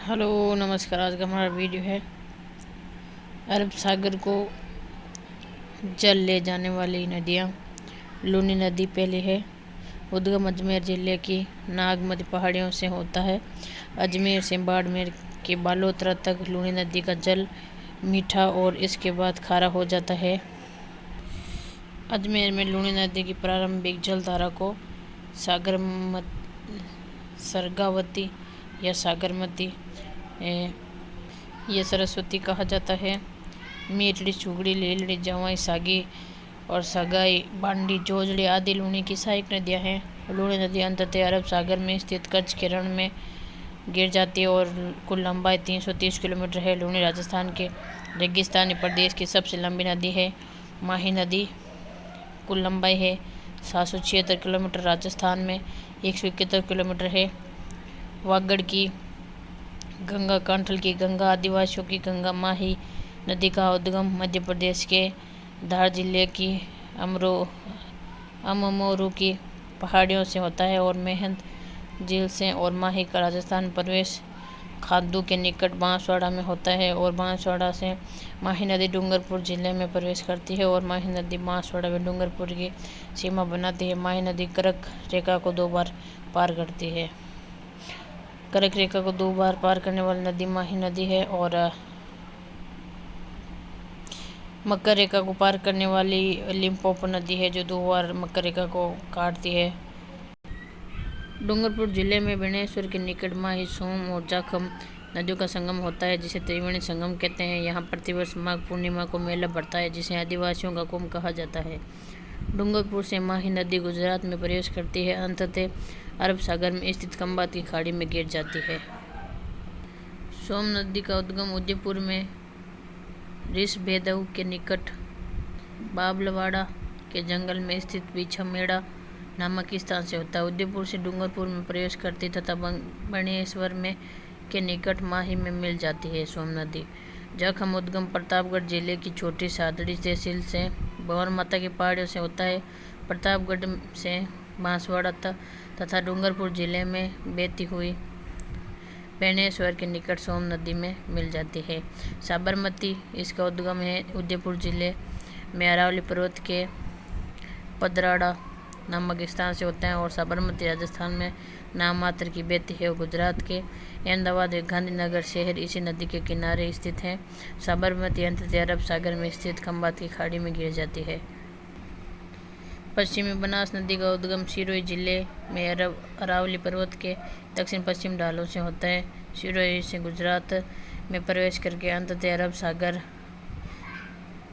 Hello नमस्कार। आज का हमारा वीडियो है अरब सागर को जल ले जाने वाली नदियाँ। लूनी नदी पहली है। उद्गम अजमेर ज़िले की नागमती पहाड़ियों से होता है। अजमेर से बाड़मेर के बालोतरा तक लूनी नदी का जल मीठा और इसके बाद खारा हो जाता है। अजमेर में लूनी नदी की प्रारंभिक जलधारा को सरगावती या सागरमती ये सरस्वती कहा जाता है। मीठड़ी, चुगड़ी, लीलड़ी, जवाई, सागी और सगाई, बांडी, जोजड़ी आदि लूनी की सहायक नदियाँ हैं। लूनी नदी अंततः अरब सागर में स्थित कच्छ के रण में गिर जाती है और कुल लंबाई 330 किलोमीटर है। लूनी राजस्थान के रेगिस्तानी प्रदेश की सबसे लंबी नदी है। माही नदी कुल लंबाई है 776 किलोमीटर, राजस्थान में 171 किलोमीटर है। वागड़ की गंगा, कांठल की गंगा, आदिवासियों की गंगा। माही नदी का उद्गम मध्य प्रदेश के धार जिले की अममोरू की पहाड़ियों से होता है और मेहंद झील से, और माही का राजस्थान प्रवेश खाद्दू के निकट बांसवाड़ा में होता है और बांसवाड़ा से माही नदी डूंगरपुर जिले में प्रवेश करती है और माही नदी बांसवाड़ा में डूंगरपुर की सीमा बनाती है। माही नदी कर्क रेखा को 2 बार पार करती है। कर्क रेखा को 2 बार पार करने वाली नदी माही नदी है और मकर रेखा को पार करने वाली लिम्पोपो नदी है जो 2 बार मकर रेखा को काटती है। डूंगरपुर जिले में बेणेश्वर के निकट माही, सोम और जाखम नदियों का संगम होता है जिसे त्रिवेणी संगम कहते हैं। यहाँ प्रतिवर्ष माघ पूर्णिमा को मेला पड़ता है जिसे आदिवासियों का कुंभ कहा जाता है। डूंगरपुर से माही नदी गुजरात में प्रवेश करती है, अंततः अरब सागर में स्थित खंबात की खाड़ी में गिर जाती है। सोम नदी का उद्गम उदयपुर में ऋषभेदव के निकट बाबलवाड़ा के जंगल में स्थित बिछमेड़ा नामक स्थान से होता है। उदयपुर से डूंगरपुर में प्रवेश करती तथा बणेश्वर में के निकट माही में मिल जाती है। सोम नदी जखम उद्गम प्रतापगढ़ जिले की छोटी सादड़ी तहसील से भंवर माता की पहाड़ियों से होता है। प्रतापगढ़ से बांसवाड़ा तथा डूंगरपुर जिले में बहती हुई बेणेश्वर के निकट सोम नदी में मिल जाती है। साबरमती इसका उद्गम है उदयपुर जिले में अरावली पर्वत के पदराड़ा नामक स्थान से होता है और साबरमती राजस्थान में नाम मात्र की बहती है और गुजरात के अहमदाबाद व गांधीनगर शहर इसी नदी के किनारे स्थित हैं। साबरमती अंततः अरब सागर में स्थित खंबात की खाड़ी में गिर जाती है। पश्चिमी बनास नदी का उद्गम सिरोही जिले में अरावली पर्वत के दक्षिण पश्चिम ढालों से होता है। सिरोही से गुजरात में प्रवेश करके अंततः अरब सागर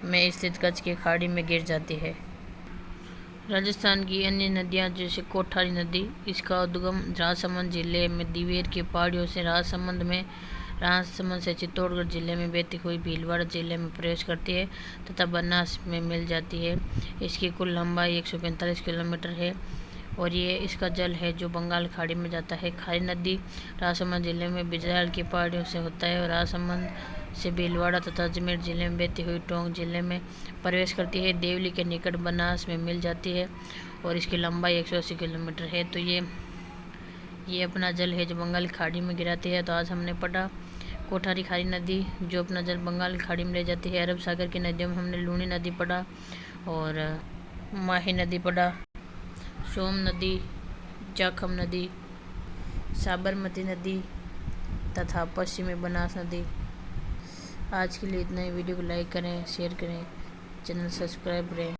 में स्थित कच्छ की खाड़ी में गिर जाती है। राजस्थान की अन्य नदियां जैसे कोठारी नदी, इसका उद्गम राजसमंद जिले में दिवेर की पहाड़ियों से राजसमंद से चित्तौड़गढ़ जिले में बहती हुई भीलवाड़ा जिले में प्रवेश करती है तथा बनास में मिल जाती है। इसकी कुल लंबाई 145 किलोमीटर है और ये इसका जल है जो बंगाल खाड़ी में जाता है। खारी नदी राजसमंद जिले में बिजराल की पहाड़ियों से होता है और राजसमंद से भीलवाड़ा तथा अजमेर जिले में बहती हुई टोंक जिले में प्रवेश करती है। देवली के निकट बनास में मिल जाती है और इसकी लंबाई 180 किलोमीटर है। तो ये अपना जल है जो बंगाल खाड़ी में गिराती है। तो आज हमने पढ़ा कोठारी खारी नदी जो अपना जल बंगाल खाड़ी में ले जाती है। अरब सागर की नदियों में हमने लूनी नदी पढ़ा और माही नदी पढ़ा, सोम नदी, जाखम नदी, साबरमती नदी तथा पश्चिमी बनास नदी। आज के लिए इतना ही। वीडियो को लाइक करें, शेयर करें, चैनल सब्सक्राइब करें।